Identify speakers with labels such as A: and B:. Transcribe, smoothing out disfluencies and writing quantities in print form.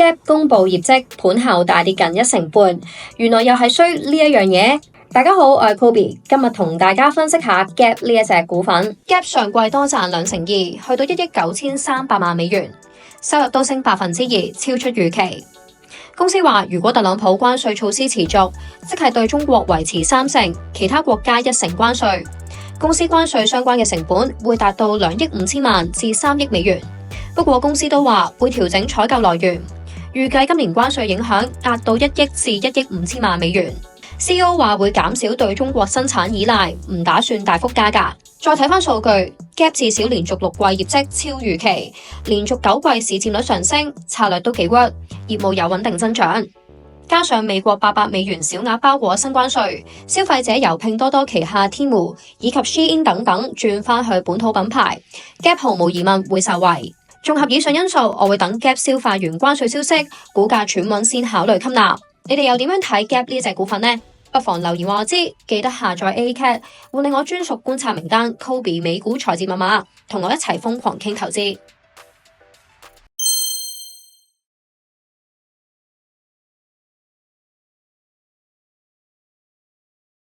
A: Gap 公布業績，盤後大跌近1成半，原來又係衰呢一樣嘢。大家好，我係 Kobe， 今日同大家分析下 Gap 呢一隻股份。Gap 上季多賺2成2，去到1億9300萬美元，收入都升2%，超出預期。公司話，如果特朗普關稅措施持續，即係對中國維持3成，其他國家1成關稅，公司關稅相關嘅成本會達到2億5千萬至3億美元。不過公司都話會調整採購來源，預計今年關稅影響壓到1億至1億5千萬美元。CEO 話會減少對中國生產依賴，唔打算大幅加價。再睇翻數據 ，Gap 至少連續6季業績超預期，連續9季市佔率上升，策略都幾 work，業務有穩定增長。加上美國800美元小額包裹新關稅，消費者由拼多多旗下天貓以及 Shein 等等轉翻去本土品牌 ，Gap 毫無疑問會受惠。綜合以上因素，我會等 Gap 消化完關稅消息，股價喘穩先考慮吸納。你哋又點樣睇 Gap 呢隻股份呢？不妨留言話我知，記得下載 ACAT 換領我專屬觀察名單 Kobe 美股財智密碼，同我一齊瘋狂傾投資。